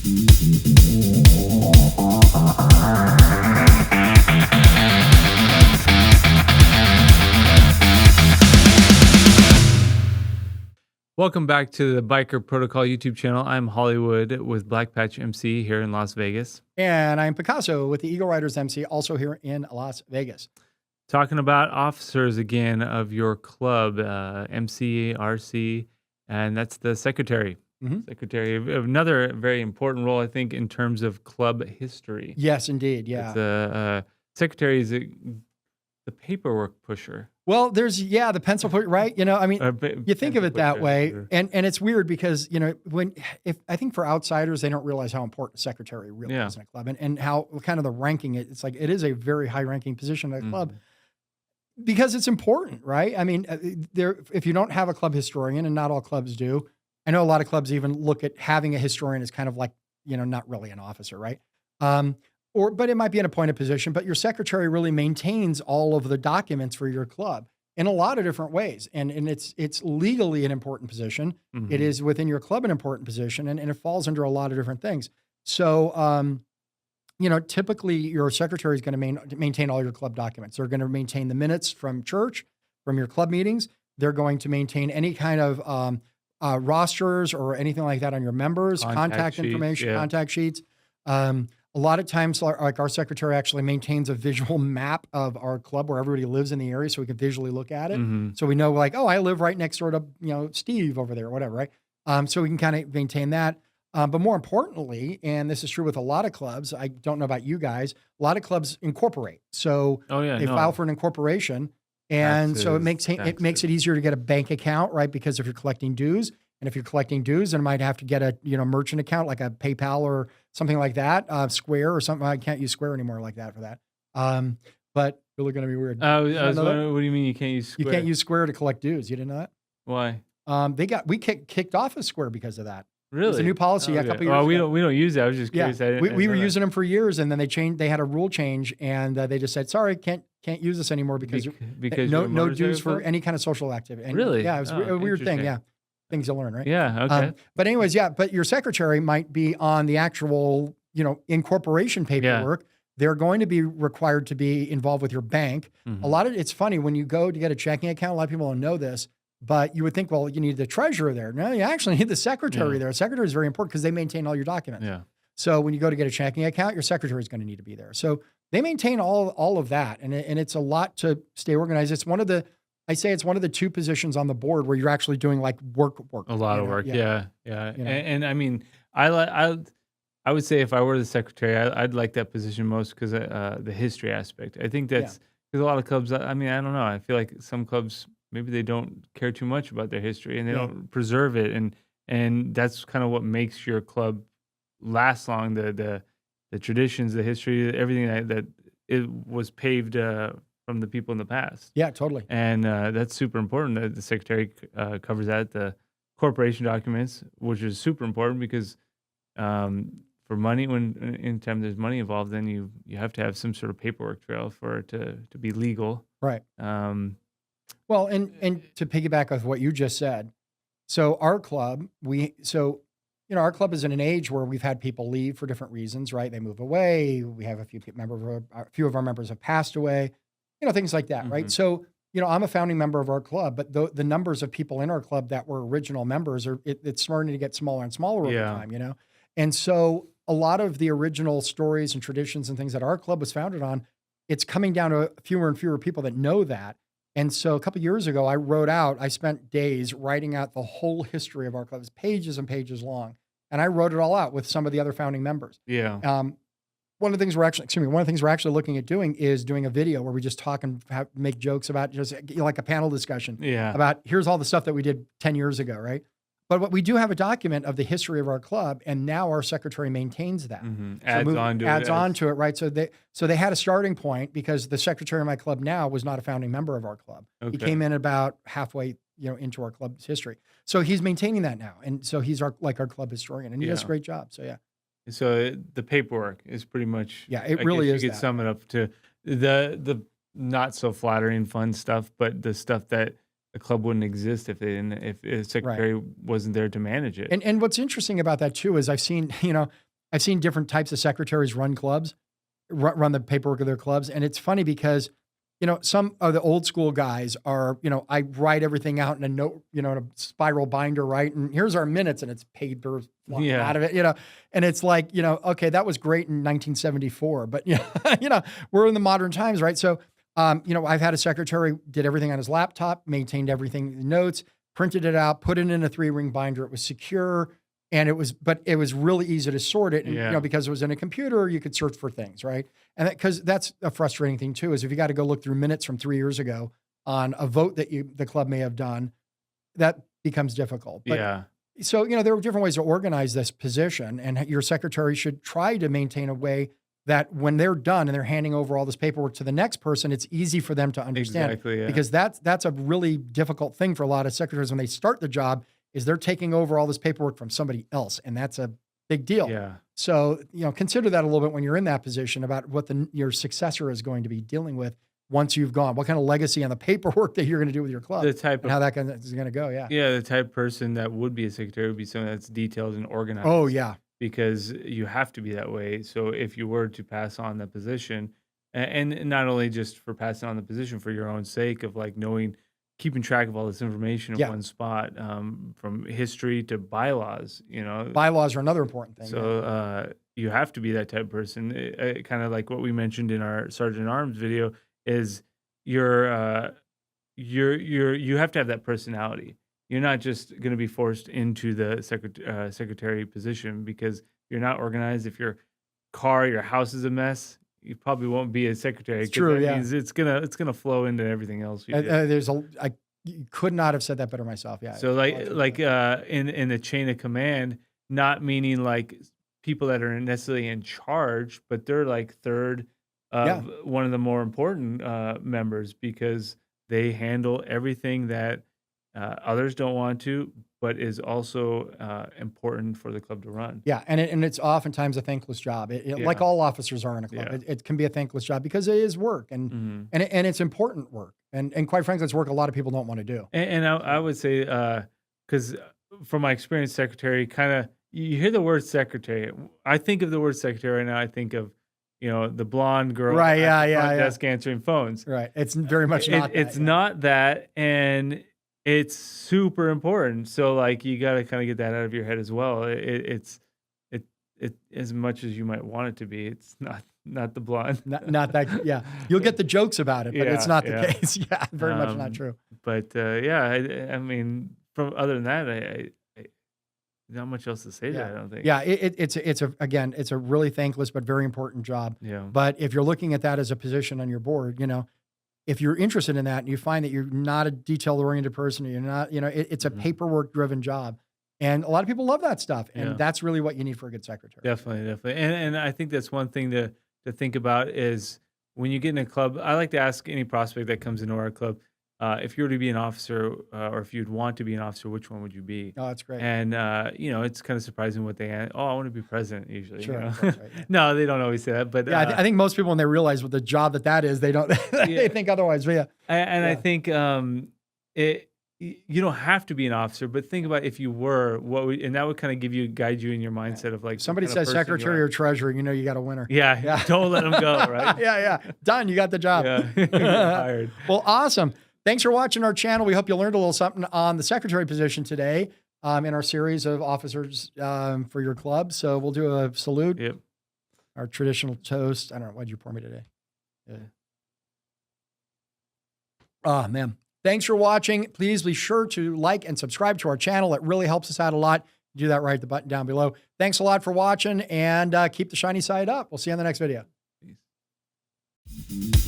Welcome back to the Biker Protocol YouTube channel. I'm Hollywood with Black Patch MC here in Las Vegas. And I'm Picasso with the Eagle Riders MC, also here in Las Vegas. Talking about officers again of your club, MC, RC, and that's the secretary. Secretary of another very important role, I think, in terms of club history. Yes, indeed. Yeah. The secretary is the paperwork pusher. Well, there's, the pencil pusher, right? You know, I mean, you think of it that way. Sure. And it's weird because, you know, if I think for outsiders, they don't realize how important secretary really is in a club and how kind of the ranking, it's like, it is a very high ranking position in a club because it's important, right? I mean, if you don't have a club historian, and not all clubs do, I know a lot of clubs even look at having a historian as kind of like, you know, not really an officer, right? But it might be an appointed position, but your secretary really maintains all of the documents for your club in a lot of different ways. And it's legally an important position. It is within your club an important position, and it falls under a lot of different things. So, you know, typically your secretary is going to maintain all your club documents. They're going to maintain the minutes from church, from your club meetings. They're going to maintain any kind of rosters or anything like that on your members, contact information, contact sheets. A lot of times, like our secretary actually maintains a visual map of our club where everybody lives in the area, so we can visually look at it. So we know, like, oh, I live right next door to, you know, Steve over there, or whatever, right? So we can kind of maintain that. But more importantly, and this is true with a lot of clubs, I don't know about you guys, a lot of clubs incorporate. So they file for an incorporation, and so it makes it easier to get a bank account, right? Because if you're collecting dues. And if you're collecting dues, then I might have to get a merchant account like a PayPal or something like that, Square or something. I can't use Square anymore like that for that. But really going to be weird. I was wondering, what do you mean you can't use Square? You can't use Square to collect dues. You didn't know that? Why? We kicked off of Square because of that. Really? It's a new policy a couple years ago. We don't use that. I was just curious. We were using them for years, and then they had a rule change, and they just said, sorry, can't use this anymore because no dues for any kind of social activity. And really? Yeah, it was a weird thing. Yeah. Things you'll learn, right? Yeah, okay. But anyways, but your secretary might be on the actual, incorporation paperwork. They're going to be required to be involved with your bank. It's funny, when you go to get a checking account, a lot of people don't know this, but you would think, well, you need the treasurer there. No, you actually need the secretary there. The secretary is very important because they maintain all your documents. Yeah. So when you go to get a checking account, your secretary is going to need to be there. So they maintain all of that. And it's a lot to stay organized. It's one of the two positions on the board where you're actually doing like work. A lot of work. Yeah. And I mean, I would say if I were the secretary, I'd like that position most because the history aspect. I think that's because a lot of clubs, I mean, I don't know. I feel like some clubs, maybe they don't care too much about their history and they don't preserve it. And that's kind of what makes your club last long. The traditions, the history, everything that it was paved from the people in the past. Yeah, totally. And that's super important that the secretary covers that. The corporation documents, which is super important because for money, when anytime there's money involved, then you have to have some sort of paperwork trail for it to be legal. Right. Well, and to piggyback off what you just said, so our club, our club is in an age where we've had people leave for different reasons, right? They move away. We have a few of our members have passed away. Things like that, right? So, I'm a founding member of our club, but the numbers of people in our club that were original members it's starting to get smaller and smaller over time, And so a lot of the original stories and traditions and things that our club was founded on, it's coming down to fewer and fewer people that know that. And so a couple of years ago, I spent days writing out the whole history of our club. It's pages and pages long. And I wrote it all out with some of the other founding members. Yeah. One of the things we're actually looking at doing is doing a video where we just talk and make jokes about just like a panel discussion about here's all the stuff that we did 10 years ago, right? But we do have a document of the history of our club, and now our secretary maintains that. Adds on to it, right? So they had a starting point because the secretary of my club now was not a founding member of our club. Okay. He came in about halfway, into our club's history. So he's maintaining that now, and so he's our club historian, and he does a great job. So yeah. So the paperwork is pretty much it really is. You could sum it up to the not so flattering fun stuff, but the stuff that the club wouldn't exist if a secretary wasn't there to manage it. And what's interesting about that too is I've seen I've seen different types of secretaries run clubs, run the paperwork of their clubs. And it's funny because, some of the old school guys are, I write everything out in a note, in a spiral binder, right? And here's our minutes, and it's paper flying out of it, and it's like, okay, that was great in 1974, but we're in the modern times, right? So, I've had a secretary did everything on his laptop, maintained everything, notes, printed it out, put it in a 3-ring binder. It was secure. And but it was really easy to sort it, and, because it was in a computer, you could search for things, right? And because that's a frustrating thing too, is if you got to go look through minutes from 3 years ago on a vote that the club may have done, that becomes difficult. But, so, there are different ways to organize this position, and your secretary should try to maintain a way that when they're done and they're handing over all this paperwork to the next person, it's easy for them to understand. Exactly, because that's a really difficult thing for a lot of secretaries when they start the job. Is they're taking over all this paperwork from somebody else, and that's a big deal. Yeah. So, consider that a little bit when you're in that position about what your successor is going to be dealing with once you've gone. What kind of legacy on the paperwork that you're going to do with your club, and how that is going to go. Yeah. Yeah. The type of person that would be a secretary would be someone that's detailed and organized. Oh yeah. Because you have to be that way. So if you were to pass on the position, and not only just for passing on the position for your own sake of like keeping track of all this information in one spot, from history to bylaws, Bylaws are another important thing. So you have to be that type of person. Kind of like what we mentioned in our Sergeant at Arms video is you have to have that personality. You're not just going to be forced into the secretary position because you're not organized. If your house is a mess, you probably won't be a secretary. It's true, that means it's gonna flow into everything else. I could not have said that better myself. Yeah. So in the chain of command, not meaning like people that are necessarily in charge, but they're like third of one of the more important members because they handle everything that others don't want to, but is also important for the club to run. Yeah, and it's oftentimes a thankless job. Like all officers are in a club. It can be a thankless job because it is work, and it's important work. And quite frankly, it's work a lot of people don't want to do. And I would say, because from my experience, secretary, kind of, you hear the word secretary. I think of the word secretary right now. I think of, the blonde girl at the front desk answering phones. Right. It's very much not that. It's not that, and it's super important. So like you got to kind of get that out of your head as well. It's as much as you might want it to be. It's not the blonde. Not that. Yeah, you'll get the jokes about it, but it's not the case. Yeah, very much not true. But I mean, from other than that, I not much else to say there, I don't think. Yeah, it's a really thankless but very important job. Yeah. But if you're looking at that as a position on your board, if you're interested in that and you find that you're not a detail-oriented person, or you're not, it's a paperwork-driven job. And a lot of people love that stuff. And that's really what you need for a good secretary. Definitely. And I think that's one thing to think about is when you get in a club, I like to ask any prospect that comes into our club, if you were to be an officer or if you'd want to be an officer, which one would you be? Oh, that's great. And, it's kind of surprising what they I want to be president usually. Sure. That's right, No, they don't always say that. But I think most people, when they realize what the job that is, they don't, they think otherwise. But I think you don't have to be an officer, but think about if you were, and that would kind of guide you in your mindset of like. Somebody says secretary or treasurer, you got a winner. Yeah. Don't let them go, right? Yeah. Done. You got the job. Yeah. Hired. Well, awesome. Thanks for watching our channel. We hope you learned a little something on the secretary position today in our series of officers for your club. So we'll do a salute. Yep. Our traditional toast. I don't know. Why'd you pour me today? Yeah. Oh, man. Thanks for watching. Please be sure to like and subscribe to our channel. It really helps us out a lot. Do that right at the button down below. Thanks a lot for watching, and keep the shiny side up. We'll see you on the next video. Peace.